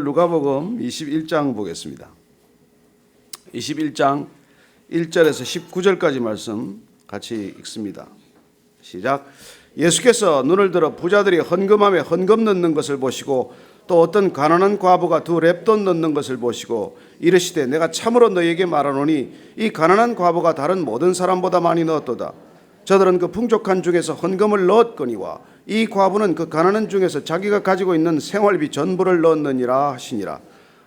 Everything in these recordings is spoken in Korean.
오늘 누가복음 21장 보겠습니다. 21장 1절에서 19절까지 말씀 같이 읽습니다. 시작. 예수께서 눈을 들어 부자들이 헌금함에 헌금 넣는 것을 보시고 또 어떤 가난한 과부가 두 렙돈 넣는 것을 보시고 이르시되 내가 참으로 너희에게 말하노니 이 가난한 과부가 다른 모든 사람보다 많이 넣었도다. 저들은 그 풍족한 중에서 헌금을 넣었거니와 이 과부는 그 가난한 중에서 자기가 가지고 있는 생활비 전부를 넣었느니라 하시니라.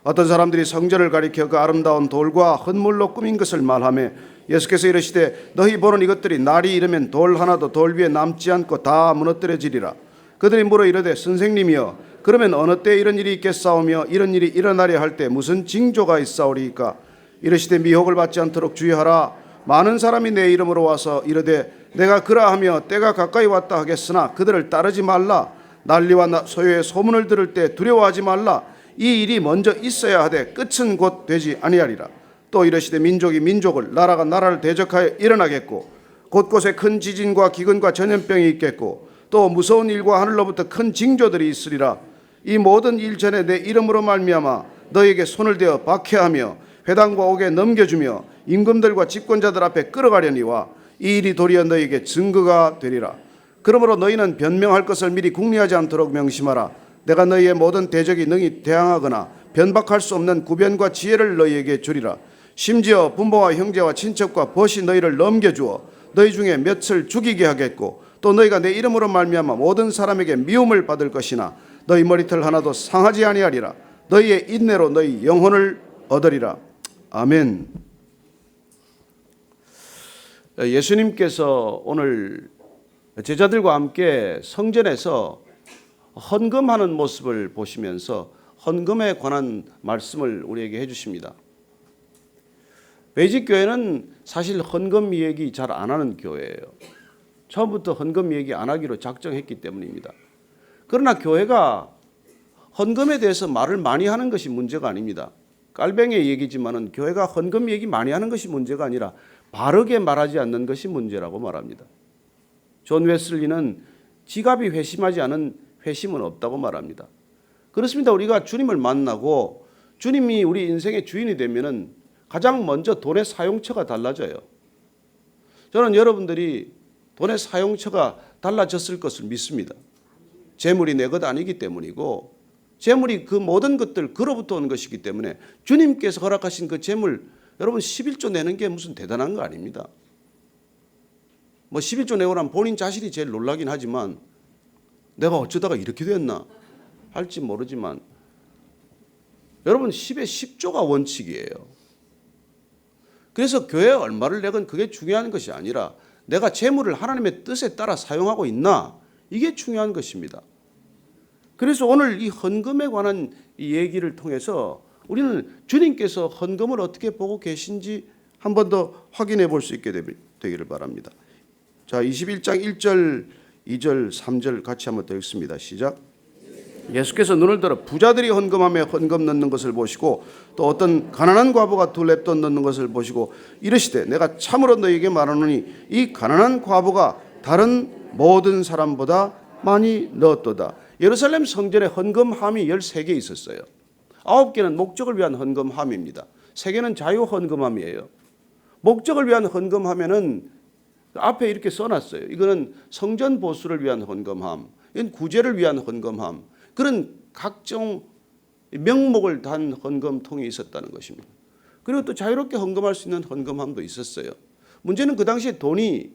어떤 사람들이 성전을 가리켜 그 아름다운 돌과 헌물로 꾸민 것을 말하며 예수께서 이르시되 너희 보는 이것들이 날이 이르면 돌 하나도 돌 위에 남지 않고 다 무너뜨려지리라. 그들이 물어 이르되 선생님이여 그러면 어느 때 이런 일이 있겠사오며 이런 일이 일어나려 할 때 무슨 징조가 있사오리이까. 이르시되 미혹을 받지 않도록 주의하라. 많은 사람이 내 이름으로 와서 이르되 내가 그라하며 때가 가까이 왔다 하겠으나 그들을 따르지 말라. 난리와 소요의 소문을 들을 때 두려워하지 말라. 이 일이 먼저 있어야 하되 끝은 곧 되지 아니하리라. 또 이르시되 민족이 민족을 나라가 나라를 대적하여 일어나겠고 곳곳에 큰 지진과 기근과 전염병이 있겠고 또 무서운 일과 하늘로부터 큰 징조들이 있으리라. 이 모든 일 전에 내 이름으로 말미암아 너에게 손을 대어 박해하며 회당과 옥에 넘겨주며 임금들과 집권자들 앞에 끌어가려니와 이 일이 도리어 너에게 증거가 되리라. 그러므로 너희는 변명할 것을 미리 궁리하지 않도록 명심하라. 내가 너희의 모든 대적이 능히 대항하거나 변박할 수 없는 구변과 지혜를 너희에게 주리라. 심지어 부모와 형제와 친척과 벗이 너희를 넘겨주어 너희 중에 몇을 죽이게 하겠고 또 너희가 내 이름으로 말미암아 모든 사람에게 미움을 받을 것이나 너희 머리털 하나도 상하지 아니하리라. 너희의 인내로 너희 영혼을 얻으리라. 아멘. 예수님께서 오늘 제자들과 함께 성전에서 헌금하는 모습을 보시면서 헌금에 관한 말씀을 우리에게 해주십니다. 베이직교회는 사실 헌금 얘기 잘 안 하는 교회예요. 처음부터 헌금 얘기 안 하기로 작정했기 때문입니다. 그러나 교회가 헌금에 대해서 말을 많이 하는 것이 문제가 아닙니다. 깔뱅이의 얘기지만은 교회가 헌금 얘기 많이 하는 것이 문제가 아니라 바르게 말하지 않는 것이 문제라고 말합니다. 존 웨슬리는 지갑이 회심하지 않은 회심은 없다고 말합니다. 그렇습니다. 우리가 주님을 만나고 주님이 우리 인생의 주인이 되면은 가장 먼저 돈의 사용처가 달라져요. 저는 여러분들이 돈의 사용처가 달라졌을 것을 믿습니다. 재물이 내 것 아니기 때문이고 재물이 그 모든 것들 그로부터 온 것이기 때문에 주님께서 허락하신 그 재물 여러분 11조 내는 게 무슨 대단한 거 아닙니다. 뭐 11조 내고 나면 본인 자신이 제일 놀라긴 하지만 내가 어쩌다가 이렇게 됐나 할지 모르지만 여러분 10에 10조가 원칙이에요. 그래서 교회에 얼마를 내건 그게 중요한 것이 아니라 내가 재물을 하나님의 뜻에 따라 사용하고 있나 이게 중요한 것입니다. 그래서 오늘 이 헌금에 관한 이 얘기를 통해서 우리는 주님께서 헌금을 어떻게 보고 계신지 한 번 더 확인해 볼 수 있게 되기를 바랍니다. 자, 21장 1절, 2절, 3절 같이 한번 더 읽습니다. 시작. 예수께서 눈을 들어 부자들이 헌금함에 헌금 넣는 것을 보시고 또 어떤 가난한 과부가 두 렙돈 넣는 것을 보시고 이르시되 내가 참으로 너희에게 말하노니 이 가난한 과부가 다른 모든 사람보다 많이 넣었도다. 예루살렘 성전에 헌금함이 13개 있었어요. 9개는 목적을 위한 헌금함입니다. 3개는 자유 헌금함이에요. 목적을 위한 헌금함에는 앞에 이렇게 써놨어요. 이거는 성전 보수를 위한 헌금함, 이건 구제를 위한 헌금함, 그런 각종 명목을 단 헌금통이 있었다는 것입니다. 그리고 또 자유롭게 헌금할 수 있는 헌금함도 있었어요. 문제는 그 당시에 돈이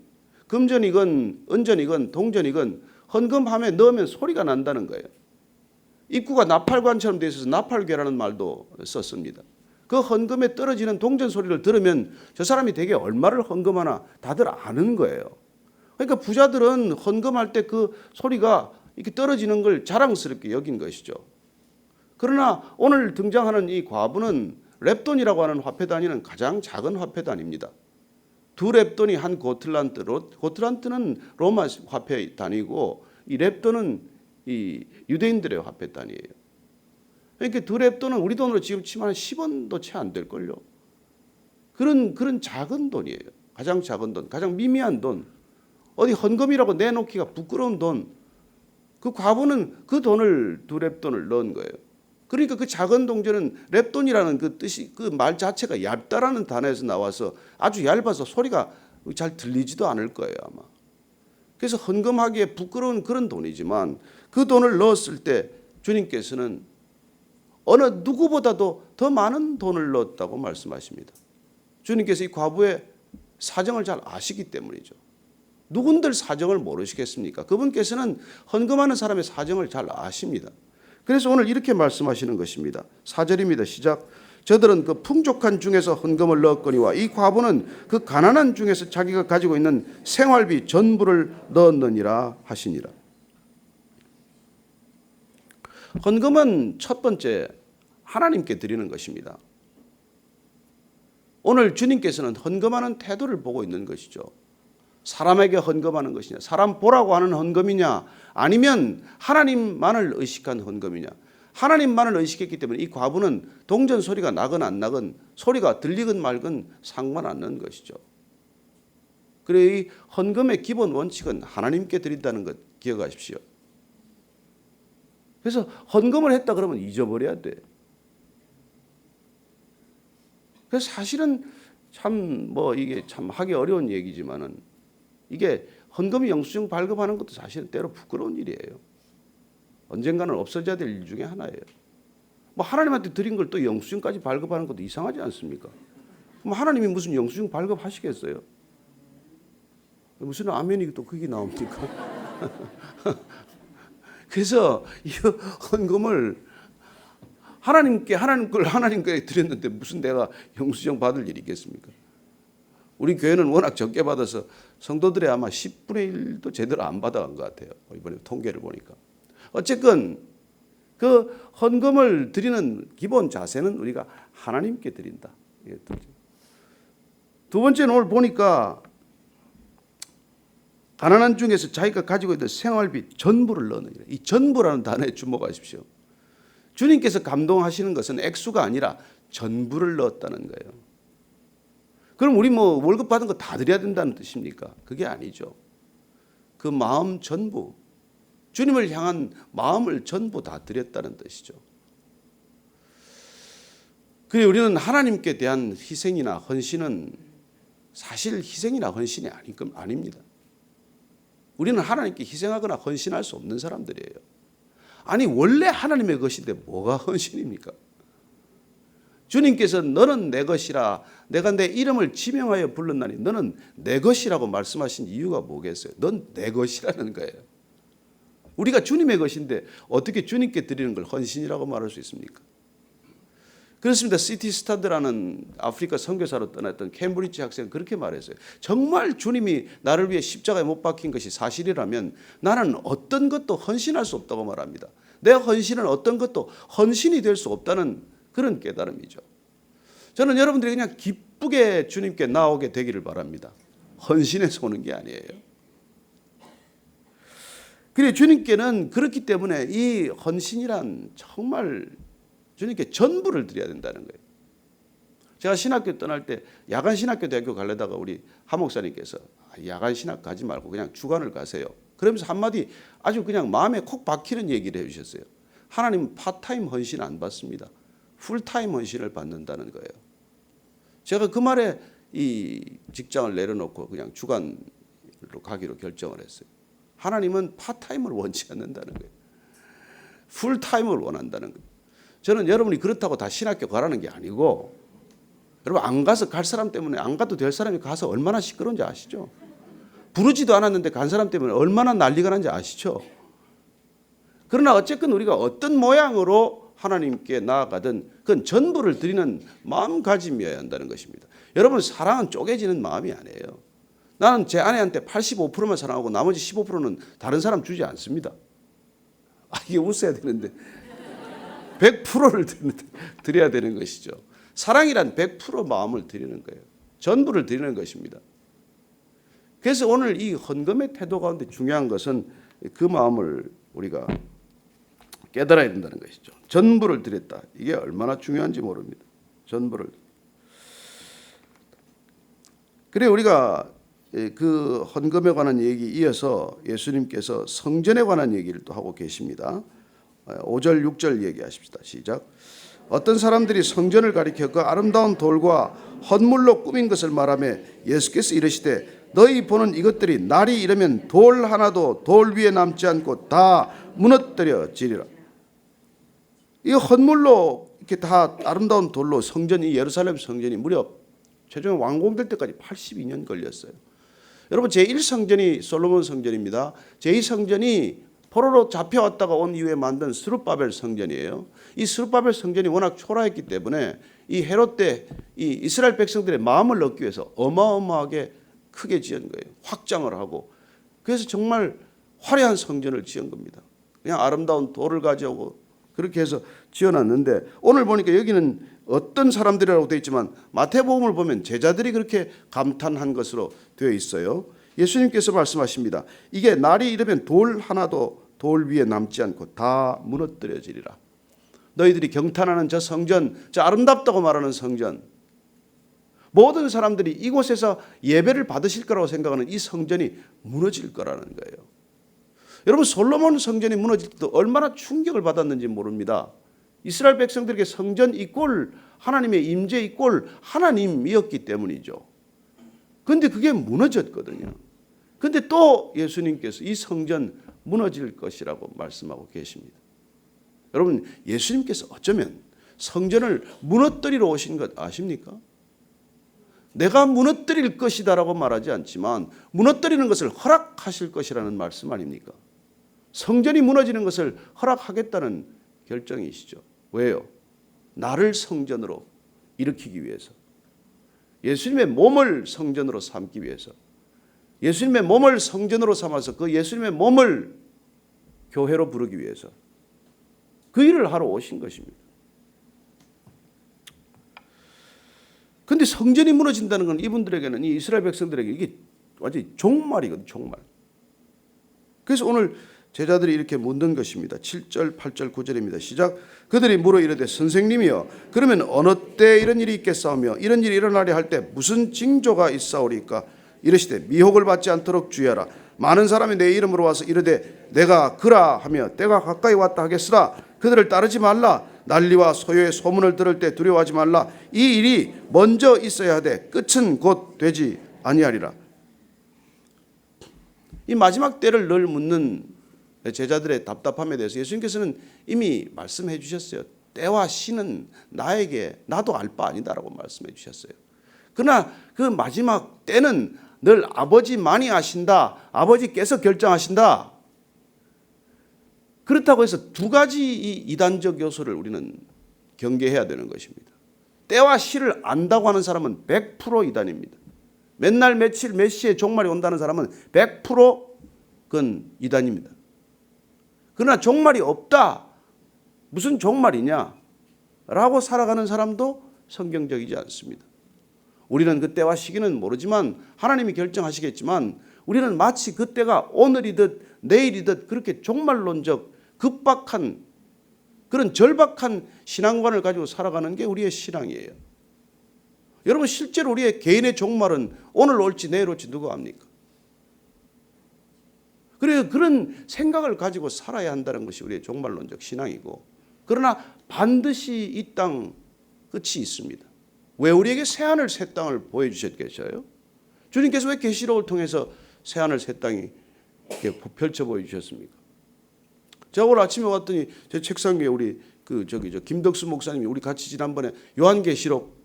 금전이건 은전이건 동전이건 헌금함에 넣으면 소리가 난다는 거예요. 입구가 나팔관처럼 되어 있어서 나팔괴라는 말도 썼습니다. 그 헌금에 떨어지는 동전 소리를 들으면 저 사람이 되게 얼마를 헌금하나 다들 아는 거예요. 그러니까 부자들은 헌금할 때 그 소리가 이렇게 떨어지는 걸 자랑스럽게 여긴 것이죠. 그러나 오늘 등장하는 이 과부는 렙돈이라고 하는 화폐 단위는 가장 작은 화폐 단위입니다. 두 렙돈이 한 고틀란트, 고틀란트는 로마 화폐 단위고 이 렙돈은 이 유대인들의 화폐 단위예요. 그러니까 두 렙돈은 우리 돈으로 지금 치면 10원도 채 안 될걸요. 그런 작은 돈이에요. 가장 작은 돈, 가장 미미한 돈. 어디 헌금이라고 내놓기가 부끄러운 돈. 그 과부는 그 돈을 두 렙돈을 넣은 거예요. 그러니까 그 작은 동전은 렙돈이라는 그 뜻이 그 말 자체가 얇다라는 단어에서 나와서 아주 얇아서 소리가 잘 들리지도 않을 거예요 아마. 그래서 헌금하기에 부끄러운 그런 돈이지만 그 돈을 넣었을 때 주님께서는 어느 누구보다도 더 많은 돈을 넣었다고 말씀하십니다. 주님께서 이 과부의 사정을 잘 아시기 때문이죠. 누군들 사정을 모르시겠습니까? 그분께서는 헌금하는 사람의 사정을 잘 아십니다. 그래서 오늘 이렇게 말씀하시는 것입니다. 4절입니다. 시작. 저들은 그 풍족한 중에서 헌금을 넣었거니와 이 과부는 그 가난한 중에서 자기가 가지고 있는 생활비 전부를 넣었느니라 하시니라. 헌금은 첫 번째 하나님께 드리는 것입니다. 오늘 주님께서는 헌금하는 태도를 보고 있는 것이죠. 사람에게 헌금하는 것이냐, 사람 보라고 하는 헌금이냐, 아니면 하나님만을 의식한 헌금이냐. 하나님만을 의식했기 때문에 이 과부는 동전 소리가 나건 안 나건, 소리가 들리건 말건 상관 안 나는 것이죠. 그래서 이 헌금의 기본 원칙은 하나님께 드린다는 것 기억하십시오. 그래서 헌금을 했다 그러면 잊어버려야 돼. 그래서 사실은 참 이게 참 하기 어려운 얘기지만은 이게 헌금이 영수증 발급하는 것도 사실은 때로 부끄러운 일이에요. 언젠가는 없어져야 될 일 중에 하나예요. 하나님한테 드린 걸 또 영수증까지 발급하는 것도 이상하지 않습니까? 그럼 하나님이 무슨 영수증 발급하시겠어요? 무슨 아멘이 또 그게 나옵니까? 그래서 이 헌금을 하나님께 하나님 걸 하나님께 드렸는데 무슨 내가 영수증 받을 일이 있겠습니까? 우리 교회는 워낙 적게 받아서 성도들의 아마 10분의 1도 제대로 안 받아간 것 같아요. 이번에 통계를 보니까. 어쨌건 그 헌금을 드리는 기본 자세는 우리가 하나님께 드린다. 두 번째는 오늘 보니까 가난한 중에서 자기가 가지고 있는 생활비 전부를 넣느니라. 이 전부라는 단어에 주목하십시오. 주님께서 감동하시는 것은 액수가 아니라 전부를 넣었다는 거예요. 그럼 우리 월급 받은 거 다 드려야 된다는 뜻입니까? 그게 아니죠. 그 마음 전부, 주님을 향한 마음을 전부 다 드렸다는 뜻이죠. 그래 우리는 하나님께 대한 희생이나 헌신은 사실 희생이나 헌신이 아닙니다. 우리는 하나님께 희생하거나 헌신할 수 없는 사람들이에요. 아니 원래 하나님의 것인데 뭐가 헌신입니까? 주님께서 너는 내 것이라 내가 내 이름을 지명하여 불렀나니 너는 내 것이라고 말씀하신 이유가 뭐겠어요? 넌 내 것이라는 거예요. 우리가 주님의 것인데 어떻게 주님께 드리는 걸 헌신이라고 말할 수 있습니까? 그렇습니다. 시티 스타드라는 아프리카 선교사로 떠났던 캠브리지 학생은 그렇게 말했어요. 정말 주님이 나를 위해 십자가에 못 박힌 것이 사실이라면 나는 어떤 것도 헌신할 수 없다고 말합니다. 내 헌신은 어떤 것도 헌신이 될 수 없다는 그런 깨달음이죠. 저는 여러분들이 그냥 기쁘게 주님께 나오게 되기를 바랍니다. 헌신해서 오는 게 아니에요. 그래 주님께는 그렇기 때문에 이 헌신이란 정말 주님께 전부를 드려야 된다는 거예요. 제가 신학교 떠날 때 야간 신학교 대학교 가려다가 우리 하 목사님께서 야간 신학 가지 말고 그냥 주간을 가세요. 그러면서 한마디 아주 그냥 마음에 콕 박히는 얘기를 해주셨어요. 하나님 파타임 헌신 안 받습니다. 풀타임 헌신을 받는다는 거예요. 제가 그 말에 이 직장을 내려놓고 그냥 주간으로 가기로 결정을 했어요. 하나님은 파타임을 원치 않는다는 거예요. 풀타임을 원한다는 거예요. 저는 여러분이 그렇다고 다 신학교 가라는 게 아니고 여러분 안 가서 갈 사람 때문에 안 가도 될 사람이 가서 얼마나 시끄러운지 아시죠? 부르지도 않았는데 간 사람 때문에 얼마나 난리가 난지 아시죠? 그러나 어쨌든 우리가 어떤 모양으로 하나님께 나아가든 그건 전부를 드리는 마음가짐이어야 한다는 것입니다. 여러분 사랑은 쪼개지는 마음이 아니에요. 나는 제 아내한테 85%만 사랑하고 나머지 15%는 다른 사람 주지 않습니다. 이게 웃어야 되는데 100%를 드려야 되는 것이죠. 사랑이란 100% 마음을 드리는 거예요. 전부를 드리는 것입니다. 그래서 오늘 이 헌금의 태도 가운데 중요한 것은 그 마음을 우리가 깨달아야 된다는 것이죠. 전부를 드렸다. 이게 얼마나 중요한지 모릅니다. 전부를. 그래 우리가 그 헌금에 관한 얘기 이어서 예수님께서 성전에 관한 얘기를 또 하고 계십니다. 5절 6절 얘기하십시다. 시작. 어떤 사람들이 성전을 가리켜 그 아름다운 돌과 헌물로 꾸민 것을 말하며 예수께서 이르시되 너희 보는 이것들이 날이 이르면 돌 하나도 돌 위에 남지 않고 다 무너뜨려지리라. 이 헌물로 이렇게 다 아름다운 돌로 성전이 예루살렘 성전이 무려 최종에 완공될 때까지 82년 걸렸어요. 여러분 제1성전이 솔로몬 성전입니다. 제2성전이 포로로 잡혀왔다가 온 이후에 만든 스룹바벨 성전이에요. 이 스룹바벨 성전이 워낙 초라했기 때문에 이 헤롯 때 이 이스라엘 백성들의 마음을 얻기 위해서 어마어마하게 크게 지은 거예요. 확장을 하고. 그래서 정말 화려한 성전을 지은 겁니다. 그냥 아름다운 돌을 가져오고 그렇게 해서 지어놨는데 오늘 보니까 여기는 어떤 사람들이라고 되어 있지만 마태복음을 보면 제자들이 그렇게 감탄한 것으로 되어 있어요. 예수님께서 말씀하십니다. 이게 날이 이르면 돌 하나도 돌 위에 남지 않고 다 무너뜨려지리라. 너희들이 경탄하는 저 성전, 저 아름답다고 말하는 성전, 모든 사람들이 이곳에서 예배를 받으실 거라고 생각하는 이 성전이 무너질 거라는 거예요. 여러분 솔로몬 성전이 무너질 때도 얼마나 충격을 받았는지 모릅니다. 이스라엘 백성들에게 성전 이꼴 하나님의 임재 이꼴 하나님이었기 때문이죠. 그런데 그게 무너졌거든요. 그런데 또 예수님께서 이 성전 무너질 것이라고 말씀하고 계십니다. 여러분 예수님께서 어쩌면 성전을 무너뜨리러 오신 것 아십니까? 내가 무너뜨릴 것이다라고 말하지 않지만 무너뜨리는 것을 허락하실 것이라는 말씀 아닙니까? 성전이 무너지는 것을 허락하겠다는 결정이시죠. 왜요? 나를 성전으로 일으키기 위해서, 예수님의 몸을 성전으로 삼기 위해서, 예수님의 몸을 성전으로 삼아서 그 예수님의 몸을 교회로 부르기 위해서 그 일을 하러 오신 것입니다. 그런데 성전이 무너진다는 건 이분들에게는, 이 이스라엘 백성들에게 이게 완전히 종말이거든요. 종말. 그래서 오늘 제자들이 이렇게 묻는 것입니다. 7절, 8절, 9절입니다. 시작. 그들이 물어 이르되 선생님이여 그러면 어느 때 이런 일이 있겠사오며 이런 일이 일어나려 할 때 무슨 징조가 있사오리까? 이르시되 미혹을 받지 않도록 주의하라. 많은 사람이 내 이름으로 와서 이르되 내가 그라 하며 때가 가까이 왔다 하겠으나 그들을 따르지 말라. 난리와 소요의 소문을 들을 때 두려워하지 말라. 이 일이 먼저 있어야 하되 끝은 곧 되지 아니하리라. 이 마지막 때를 늘 묻는 제자들의 답답함에 대해서 예수님께서는 이미 말씀해 주셨어요. 때와 시는 나도 알 바 아니다라고 말씀해 주셨어요. 그러나 그 마지막 때는 늘 아버지만이 아신다. 아버지께서 결정하신다. 그렇다고 해서 두 가지 이 이단적 요소를 우리는 경계해야 되는 것입니다. 때와 시를 안다고 하는 사람은 100% 이단입니다. 맨날 며칠 몇 시에 종말이 온다는 사람은 100% 그건 이단입니다. 그러나 종말이 없다. 무슨 종말이냐? 라고 살아가는 사람도 성경적이지 않습니다. 우리는 그 때와 시기는 모르지만 하나님이 결정하시겠지만 우리는 마치 그 때가 오늘이듯 내일이듯 그렇게 종말론적 급박한 그런 절박한 신앙관을 가지고 살아가는 게 우리의 신앙이에요. 여러분 실제로 우리의 개인의 종말은 오늘 올지 내일 올지 누가 압니까? 그래서 그런 생각을 가지고 살아야 한다는 것이 우리의 종말론적 신앙이고, 그러나 반드시 이 땅 끝이 있습니다. 왜 우리에게 새하늘 새 땅을 보여주셨겠어요? 주님께서 왜 계시록을 통해서 새하늘 새 땅이 이렇게 펼쳐 보여주셨습니까? 제가 오늘 아침에 왔더니 제 책상 위에 우리 김덕수 목사님이 우리 같이 지난번에 요한계시록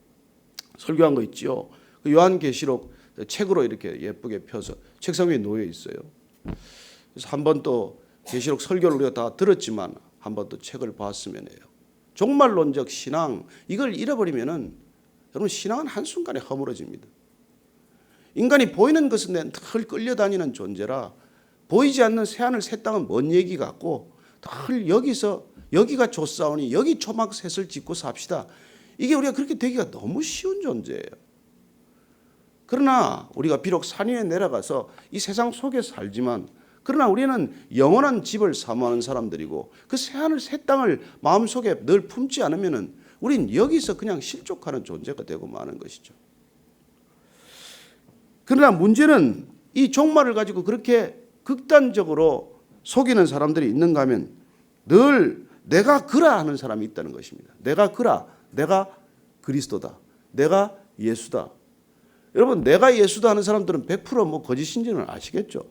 설교한 거 있지요. 그 요한계시록 책으로 이렇게 예쁘게 펴서 책상 위에 놓여 있어요. 그래서 한 번 또 계시록 설교를 우리가 다 들었지만 한 번 또 책을 봤으면 해요. 종말론적 신앙 이걸 잃어버리면은 여러분 신앙은 한순간에 허물어집니다. 인간이 보이는 것은 늘 끌려다니는 존재라 보이지 않는 새하늘 새 땅은 먼 얘기 같고 늘 여기가 좋사오니 여기 초막셋을 짓고 삽시다. 이게 우리가 그렇게 되기가 너무 쉬운 존재예요. 그러나 우리가 비록 산 위에 내려가서 이 세상 속에 살지만 그러나 우리는 영원한 집을 사모하는 사람들이고 그 새하늘 새 땅을 마음속에 늘 품지 않으면 우린 여기서 그냥 실족하는 존재가 되고 마는 것이죠. 그러나 문제는 이 종말을 가지고 그렇게 극단적으로 속이는 사람들이 있는가 하면 늘 내가 그라 하는 사람이 있다는 것입니다. 내가 그라, 내가 그리스도다, 내가 예수다. 여러분, 내가 예수다 하는 사람들은 100% 거짓인지는 아시겠죠?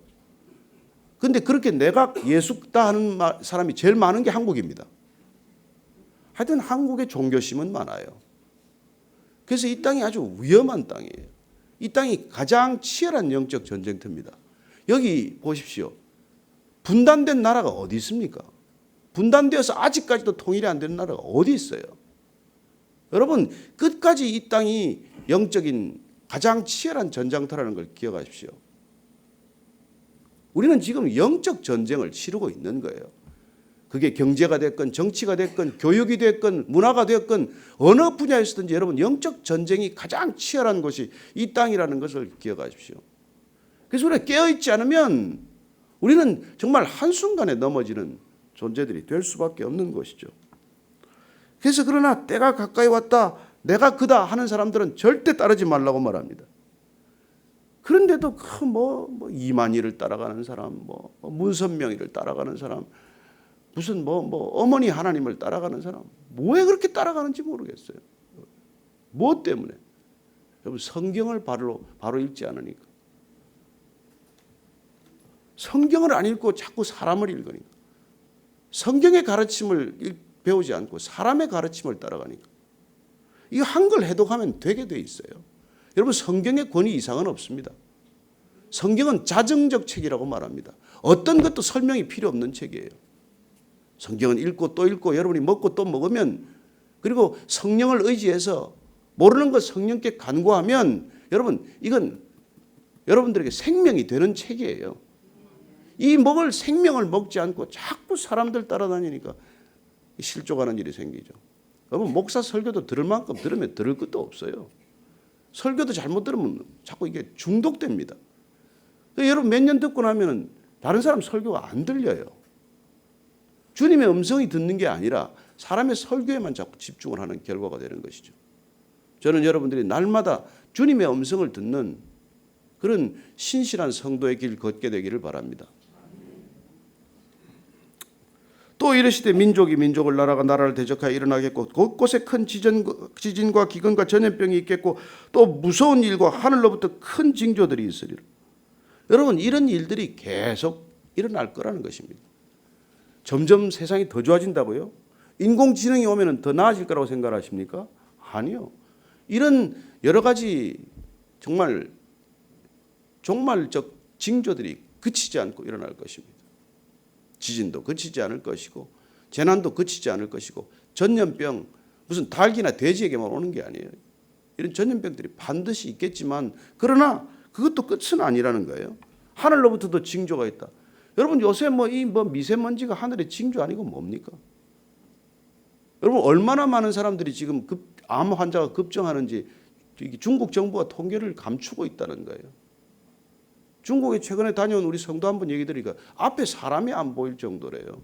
근데 그렇게 내가 예수다 하는 사람이 제일 많은 게 한국입니다. 하여튼 한국의 종교심은 많아요. 그래서 이 땅이 아주 위험한 땅이에요. 이 땅이 가장 치열한 영적 전쟁터입니다. 여기 보십시오. 분단된 나라가 어디 있습니까? 분단되어서 아직까지도 통일이 안 되는 나라가 어디 있어요? 여러분, 끝까지 이 땅이 영적인 가장 치열한 전장터라는 걸 기억하십시오. 우리는 지금 영적 전쟁을 치르고 있는 거예요. 그게 경제가 됐건 정치가 됐건 교육이 됐건 문화가 됐건 어느 분야에서든지 여러분 영적 전쟁이 가장 치열한 곳이 이 땅이라는 것을 기억하십시오. 그래서 우리가 깨어있지 않으면 우리는 정말 한순간에 넘어지는 존재들이 될 수밖에 없는 것이죠. 그래서 그러나 때가 가까이 왔다, 내가 그다 하는 사람들은 절대 따르지 말라고 말합니다. 그런데도 이만희를 따라가는 사람, 문선명이를 따라가는 사람, 무슨 어머니 하나님을 따라가는 사람, 왜 그렇게 따라가는지 모르겠어요. 무엇 때문에? 여러분, 성경을 바로 읽지 않으니까. 성경을 안 읽고 자꾸 사람을 읽으니까. 성경의 가르침을 배우지 않고 사람의 가르침을 따라가니까. 이거 한글 해독하면 되게 돼 있어요. 여러분, 성경의 권위 이상은 없습니다. 성경은 자증적 책이라고 말합니다. 어떤 것도 설명이 필요 없는 책이에요. 성경은 읽고 또 읽고 여러분이 먹고 또 먹으면, 그리고 성령을 의지해서 모르는 것 성령께 간구하면 여러분, 이건 여러분들에게 생명이 되는 책이에요. 이 먹을 생명을 먹지 않고 자꾸 사람들 따라다니니까 실족하는 일이 생기죠. 여러분, 목사 설교도 들을 만큼 들으면 들을 것도 없어요. 설교도 잘못 들으면 자꾸 이게 중독됩니다. 여러분, 몇 년 듣고 나면 다른 사람 설교가 안 들려요. 주님의 음성이 듣는 게 아니라 사람의 설교에만 자꾸 집중을 하는 결과가 되는 것이죠. 저는 여러분들이 날마다 주님의 음성을 듣는 그런 신실한 성도의 길 걷게 되기를 바랍니다. 또 이르시되 민족이 민족을 나라가 나라를 대적하여 일어나겠고 곳곳에 큰 지진과 기근과 전염병이 있겠고 또 무서운 일과 하늘로부터 큰 징조들이 있으리라. 여러분, 이런 일들이 계속 일어날 거라는 것입니다. 점점 세상이 더 좋아진다고요? 인공지능이 오면 더 나아질 거라고 생각하십니까? 아니요. 이런 여러 가지 종말적 징조들이 그치지 않고 일어날 것입니다. 지진도 그치지 않을 것이고 재난도 그치지 않을 것이고 전염병, 무슨 닭이나 돼지에게만 오는 게 아니에요. 이런 전염병들이 반드시 있겠지만 그러나 그것도 끝은 아니라는 거예요. 하늘로부터도 징조가 있다. 여러분, 요새 이 미세먼지가 하늘의 징조 아니고 뭡니까? 여러분, 얼마나 많은 사람들이 지금 암 환자가 급증하는지 중국 정부가 통계를 감추고 있다는 거예요. 중국에 최근에 다녀온 우리 성도 한 분 얘기 들으니까 앞에 사람이 안 보일 정도래요.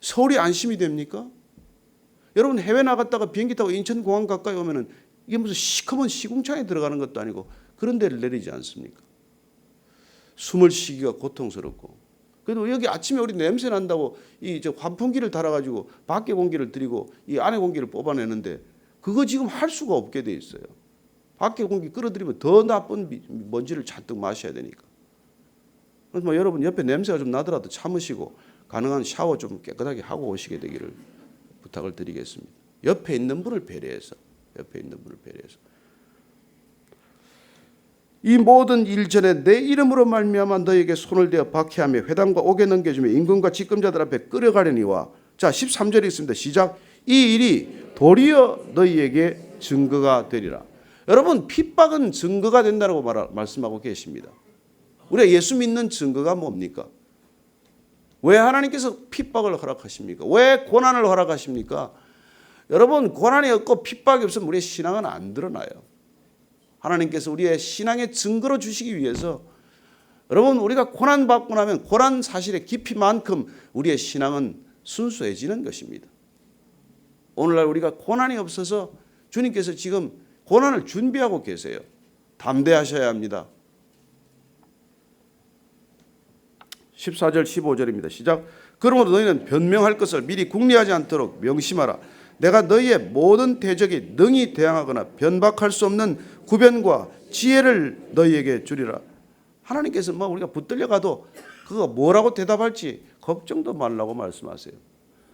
서울이 안심이 됩니까? 여러분, 해외 나갔다가 비행기 타고 인천공항 가까이 오면은 이게 무슨 시커먼 시궁창에 들어가는 것도 아니고 그런 데를 내리지 않습니까? 숨을 쉬기가 고통스럽고. 그래도 여기 아침에 우리 냄새 난다고 환풍기를 달아가지고 밖에 공기를 들이고 이 안에 공기를 뽑아내는데 그거 지금 할 수가 없게 돼 있어요. 밖에 공기 끌어들이면 더 나쁜 먼지를 잔뜩 마셔야 되니까. 그래서 여러분, 옆에 냄새가 좀 나더라도 참으시고 가능한 샤워 좀 깨끗하게 하고 오시게 되기를 부탁을 드리겠습니다. 옆에 있는 분을 배려해서. 이 모든 일 전에 내 이름으로 말미암아 너에게 손을 대어 박해하며 회당과 옥에 넘겨주며 임금과 직금자들 앞에 끌어가려니와. 자, 13절에 있습니다. 시작. 이 일이 도리어 너희에게 증거가 되리라. 여러분, 핍박은 증거가 된다고 말씀하고 계십니다. 우리가 예수 믿는 증거가 뭡니까? 왜 하나님께서 핍박을 허락하십니까? 왜 고난을 허락하십니까? 여러분, 고난이 없고 핍박이 없으면 우리의 신앙은 안 드러나요. 하나님께서 우리의 신앙의 증거로 주시기 위해서 여러분, 우리가 고난받고 나면 고난 사실의 깊이만큼 우리의 신앙은 순수해지는 것입니다. 오늘날 우리가 고난이 없어서 주님께서 지금 고난을 준비하고 계세요. 담대하셔야 합니다. 14절 15절입니다. 시작. 그러므로 너희는 변명할 것을 미리 궁리하지 않도록 명심하라. 내가 너희의 모든 대적에 능히 대항하거나 변박할 수 없는 구변과 지혜를 너희에게 주리라. 하나님께서 뭐 우리가 붙들려 가도 그거 뭐라고 대답할지 걱정도 말라고 말씀하세요.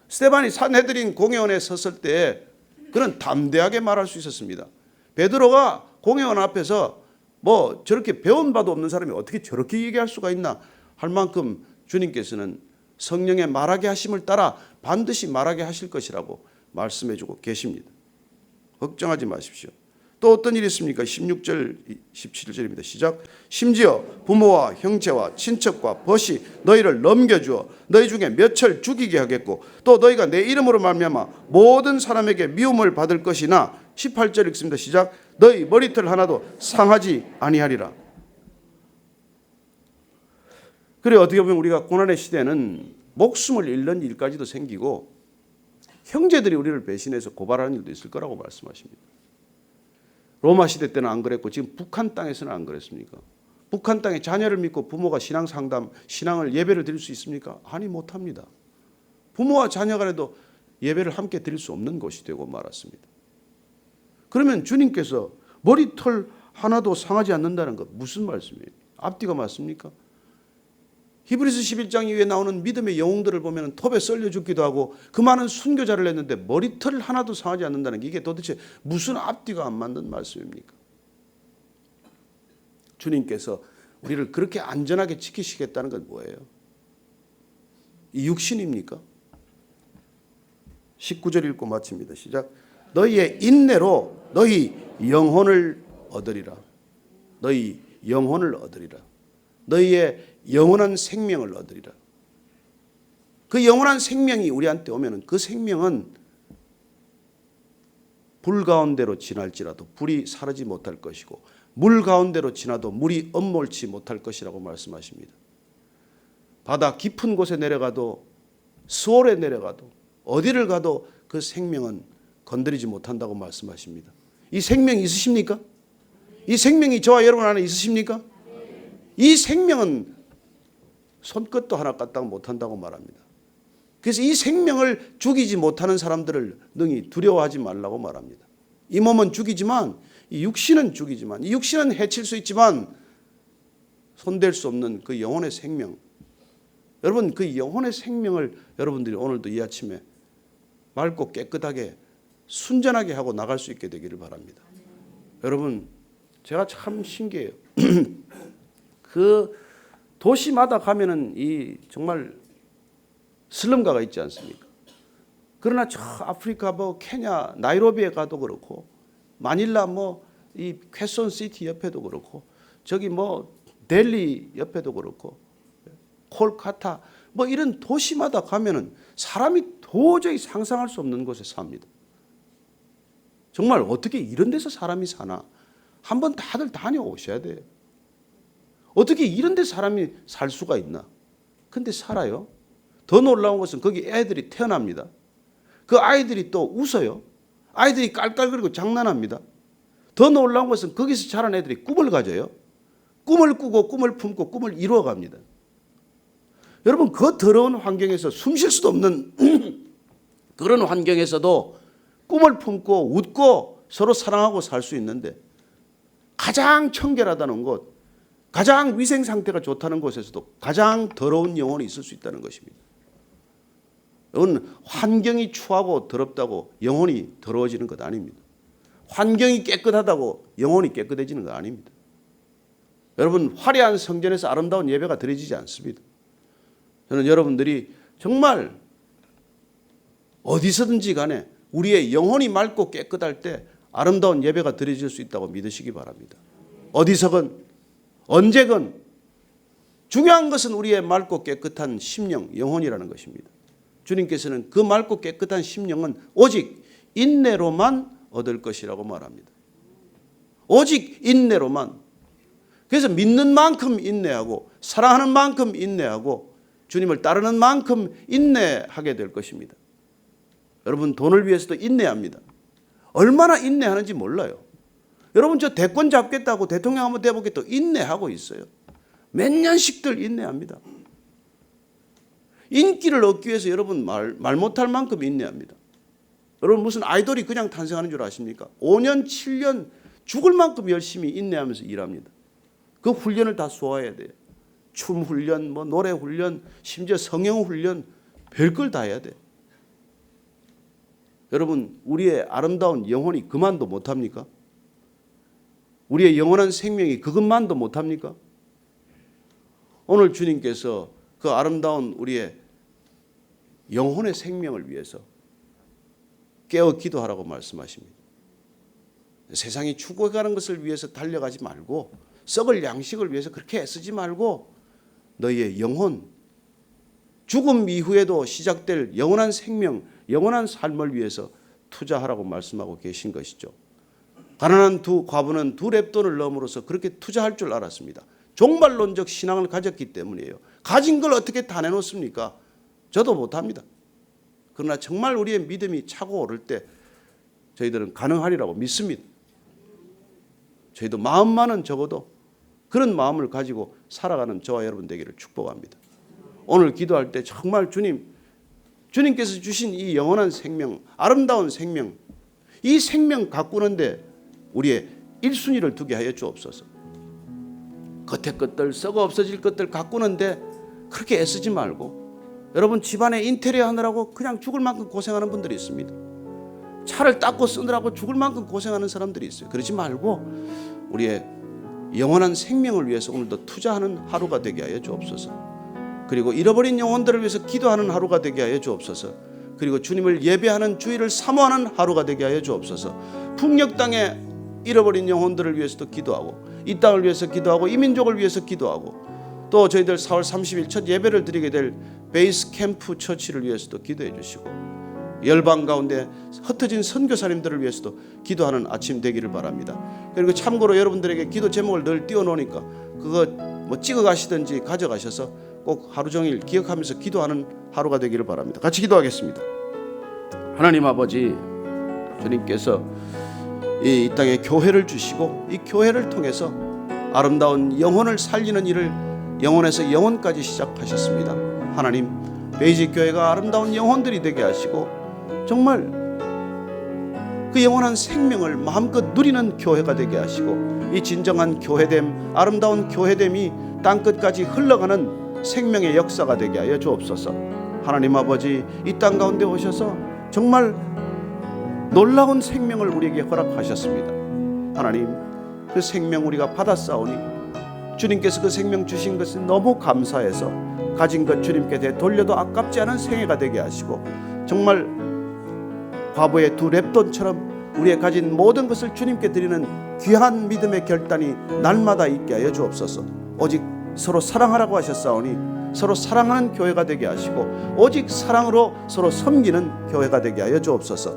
스데반이 산헤드린 공회원에 섰을 때 그는 담대하게 말할 수 있었습니다. 베드로가 공회원 앞에서 뭐 저렇게 배운 바도 없는 사람이 어떻게 저렇게 얘기할 수가 있나 할 만큼 주님께서는 성령의 말하게 하심을 따라 반드시 말하게 하실 것이라고 말씀해 주고 계십니다. 걱정하지 마십시오. 또 어떤 일이 있습니까? 16절 17절입니다. 시작. 심지어 부모와 형제와 친척과 벗이 너희를 넘겨주어 너희 중에 몇을 죽이게 하겠고 또 너희가 내 이름으로 말미암아 모든 사람에게 미움을 받을 것이나 18절 읽습니다. 시작. 너희 머리털 하나도 상하지 아니하리라. 그래 어떻게 보면 우리가 고난의 시대는 목숨을 잃는 일까지도 생기고 형제들이 우리를 배신해서 고발하는 일도 있을 거라고 말씀하십니다. 로마 시대 때는 안 그랬고 지금 북한 땅에서는 안 그랬습니까? 북한 땅에 자녀를 믿고 부모가 신앙 상담, 신앙을 예배를 드릴 수 있습니까? 아니 못합니다. 부모와 자녀간에도 예배를 함께 드릴 수 없는 곳이 되고 말았습니다. 그러면 주님께서 머리털 하나도 상하지 않는다는 것 무슨 말씀이에요? 앞뒤가 맞습니까? 히브리서 11장 이후에 나오는 믿음의 영웅들을 보면 톱에 썰려 죽기도 하고 그 많은 순교자를 했는데 머리털 하나도 상하지 않는다는 게 이게 도대체 무슨 앞뒤가 안 맞는 말씀입니까? 주님께서 우리를 그렇게 안전하게 지키시겠다는 건 뭐예요? 이 육신입니까? 19절 읽고 마칩니다. 시작. 너희의 인내로 너희 영혼을 얻으리라. 너희 영혼을 얻으리라. 너희의 영원한 생명을 얻으리라. 그 영원한 생명이 우리한테 오면 그 생명은 불 가운데로 지날지라도 불이 사르지 못할 것이고 물 가운데로 지나도 물이 엄몰치 못할 것이라고 말씀하십니다. 바다 깊은 곳에 내려가도 수월에 내려가도 어디를 가도 그 생명은 건드리지 못한다고 말씀하십니다. 이 생명이 있으십니까? 이 생명이 저와 여러분 안에 있으십니까? 이 생명은 손끝도 하나 까딱 못한다고 말합니다. 그래서 이 생명을 죽이지 못하는 사람들을 능히 두려워하지 말라고 말합니다. 이 몸은 죽이지만 이 육신은 죽이지만 이 육신은 해칠 수 있지만 손댈 수 없는 그 영혼의 생명, 여러분 그 영혼의 생명을 여러분들이 오늘도 이 아침에 맑고 깨끗하게 순전하게 하고 나갈 수 있게 되기를 바랍니다. 여러분 제가 참 신기해요. 그 도시마다 가면은 이 정말 슬럼가가 있지 않습니까? 그러나 저 아프리카 뭐 케냐 나이로비에 가도 그렇고 마닐라 뭐 이 퀘손 시티 옆에도 그렇고 저기 뭐 델리 옆에도 그렇고 콜카타 뭐 이런 도시마다 가면은 사람이 도저히 상상할 수 없는 곳에 삽니다. 정말 어떻게 이런 데서 사람이 사나? 한번 다들 다녀오셔야 돼요. 어떻게 이런 데 사람이 살 수가 있나? 근데 살아요. 더 놀라운 것은 거기 애들이 태어납니다. 그 아이들이 또 웃어요. 아이들이 깔깔거리고 장난합니다. 더 놀라운 것은 거기서 자란 애들이 꿈을 가져요. 꿈을 꾸고 꿈을 품고 꿈을 이루어갑니다. 여러분 그 더러운 환경에서 숨 쉴 수도 없는 그런 환경에서도 꿈을 품고 웃고 서로 사랑하고 살 수 있는데 가장 청결하다는 곳, 가장 위생 상태가 좋다는 곳에서도 가장 더러운 영혼이 있을 수 있다는 것입니다. 이건 환경이 추하고 더럽다고 영혼이 더러워지는 것 아닙니다. 환경이 깨끗하다고 영혼이 깨끗해지는 것 아닙니다. 여러분 화려한 성전에서 아름다운 예배가 드려지지 않습니다. 저는 여러분들이 정말 어디서든지 간에 우리의 영혼이 맑고 깨끗할 때 아름다운 예배가 드려질 수 있다고 믿으시기 바랍니다. 어디서건 언제건 중요한 것은 우리의 맑고 깨끗한 심령, 영혼이라는 것입니다. 주님께서는 그 맑고 깨끗한 심령은 오직 인내로만 얻을 것이라고 말합니다. 오직 인내로만. 그래서 믿는 만큼 인내하고 사랑하는 만큼 인내하고 주님을 따르는 만큼 인내하게 될 것입니다. 여러분 돈을 위해서도 인내합니다. 얼마나 인내하는지 몰라요. 여러분 저 대권 잡겠다고 대통령 한번 돼보겠다고 인내하고 있어요. 몇 년씩들 인내합니다. 인기를 얻기 위해서 여러분 말 못할 만큼 인내합니다. 여러분 무슨 아이돌이 그냥 탄생하는 줄 아십니까? 5년 7년 죽을 만큼 열심히 인내하면서 일합니다. 그 훈련을 다 소화해야 돼요. 춤 훈련, 뭐 노래 훈련, 심지어 성형 훈련, 별걸 다 해야 돼요. 여러분 우리의 아름다운 영혼이 그만도 못합니까? 우리의 영원한 생명이 그것만도 못합니까? 오늘 주님께서 그 아름다운 우리의 영혼의 생명을 위해서 깨어 기도하라고 말씀하십니다. 세상이 죽어가는 것을 위해서 달려가지 말고 썩을 양식을 위해서 그렇게 애쓰지 말고 너희의 영혼, 죽음 이후에도 시작될 영원한 생명, 영원한 삶을 위해서 투자하라고 말씀하고 계신 것이죠. 가난한 두 과부는 두 렙돈을 넣음으로써 그렇게 투자할 줄 알았습니다. 종말론적 신앙을 가졌기 때문이에요. 가진 걸 어떻게 다 내놓습니까? 저도 못합니다. 그러나 정말 우리의 믿음이 차고 오를 때 저희들은 가능하리라고 믿습니다. 저희도 마음만은 적어도 그런 마음을 가지고 살아가는 저와 여러분 되기를 축복합니다. 오늘 기도할 때 정말 주님께서 주신 이 영원한 생명, 아름다운 생명, 이 생명 가꾸는데 우리의 1순위를 두게 하여 주옵소서. 겉에 것들, 썩어 없어질 것들 가꾸는데 그렇게 애쓰지 말고, 여러분 집안에 인테리어 하느라고 그냥 죽을 만큼 고생하는 분들이 있습니다. 차를 닦고 쓰느라고 죽을 만큼 고생하는 사람들이 있어요. 그러지 말고 우리의 영원한 생명을 위해서 오늘도 투자하는 하루가 되게 하여 주옵소서. 그리고 잃어버린 영혼들을 위해서 기도하는 하루가 되게 하여 주옵소서. 그리고 주님을 예배하는 주의를 사모하는 하루가 되게 하여 주옵소서. 풍력 땅에 잃어버린 영혼들을 위해서도 기도하고, 이 땅을 위해서 기도하고, 이 민족을 위해서 기도하고, 또 저희들 4월 30일 첫 예배를 드리게 될 베이스 캠프 처치를 위해서도 기도해 주시고, 열방 가운데 흩어진 선교사님들을 위해서도 기도하는 아침 되기를 바랍니다. 그리고 참고로 여러분들에게 기도 제목을 늘 띄워놓으니까 그거 뭐 찍어 가시든지 가져가셔서 꼭 하루 종일 기억하면서 기도하는 하루가 되기를 바랍니다. 같이 기도하겠습니다. 하나님 아버지, 주님께서 이 땅에 교회를 주시고 이 교회를 통해서 아름다운 영혼을 살리는 일을 영혼에서 영혼까지 시작하셨습니다. 하나님, 베이직 교회가 아름다운 영혼들이 되게 하시고 정말 그 영원한 생명을 마음껏 누리는 교회가 되게 하시고, 이 진정한 교회됨, 아름다운 교회됨이 땅끝까지 흘러가는 생명의 역사가 되게 하여 주옵소서. 하나님 아버지, 이 땅 가운데 오셔서 정말 놀라운 생명을 우리에게 허락하셨습니다. 하나님, 그 생명 우리가 받았사오니 주님께서 그 생명 주신 것은 너무 감사해서 가진 것 주님께 되돌려도 아깝지 않은 생애가 되게 하시고, 정말 과부의 두 렙돈처럼 우리의 가진 모든 것을 주님께 드리는 귀한 믿음의 결단이 날마다 있게 하여 주옵소서. 오직 서로 사랑하라고 하셨사오니 서로 사랑하는 교회가 되게 하시고, 오직 사랑으로 서로 섬기는 교회가 되게 하여 주옵소서.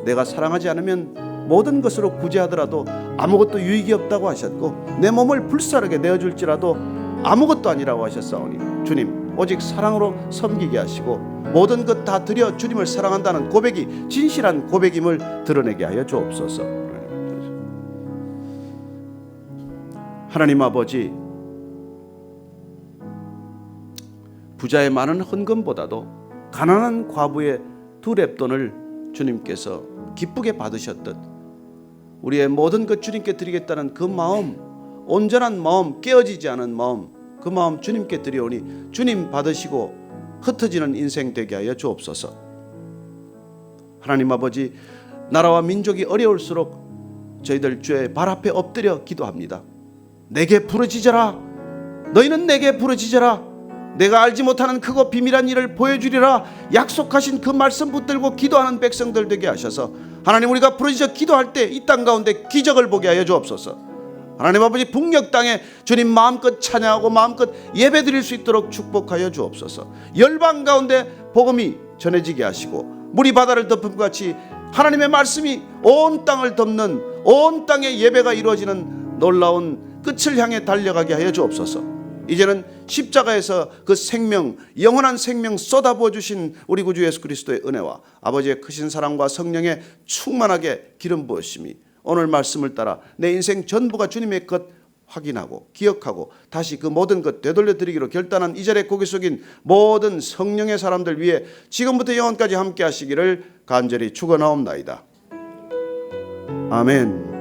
내가 사랑하지 않으면 모든 것으로 구제하더라도 아무것도 유익이 없다고 하셨고, 내 몸을 불사르게 내어줄지라도 아무것도 아니라고 하셨사오니 주님, 오직 사랑으로 섬기게 하시고 모든 것 다 드려 주님을 사랑한다는 고백이 진실한 고백임을 드러내게 하여 주옵소서. 하나님 아버지, 부자의 많은 헌금보다도 가난한 과부의 두 렙돈을 주님께서 기쁘게 받으셨듯 우리의 모든 것 주님께 드리겠다는 그 마음, 온전한 마음, 깨어지지 않은 마음, 그 마음 주님께 드리오니 주님 받으시고 흩어지는 인생 되게 하여 주옵소서. 하나님 아버지, 나라와 민족이 어려울수록 저희들 주의 발 앞에 엎드려 기도합니다. 내게 부르짖어라. 너희는 내게 부르짖어라. 내가 알지 못하는 크고 비밀한 일을 보여주리라. 약속하신 그 말씀 붙들고 기도하는 백성들 되게 하셔서 하나님, 우리가 부르짖어 기도할 때 이 땅 가운데 기적을 보게 하여 주옵소서. 하나님 아버지, 북녘 땅에 주님 마음껏 찬양하고 마음껏 예배드릴 수 있도록 축복하여 주옵소서. 열방 가운데 복음이 전해지게 하시고 물이 바다를 덮음 같이 하나님의 말씀이 온 땅을 덮는, 온 땅에 예배가 이루어지는 놀라운 끝을 향해 달려가게 하여 주옵소서. 이제는 십자가에서 그 생명, 영원한 생명 쏟아부어 주신 우리 구주 예수 그리스도의 은혜와 아버지의 크신 사랑과 성령의 충만하게 기름 부으심이 오늘 말씀을 따라 내 인생 전부가 주님의 것 확인하고 기억하고 다시 그 모든 것 되돌려 드리기로 결단한 이 자리에 고개 숙인 모든 성령의 사람들 위해 지금부터 영원까지 함께 하시기를 간절히 축원하옵나이다. 아멘.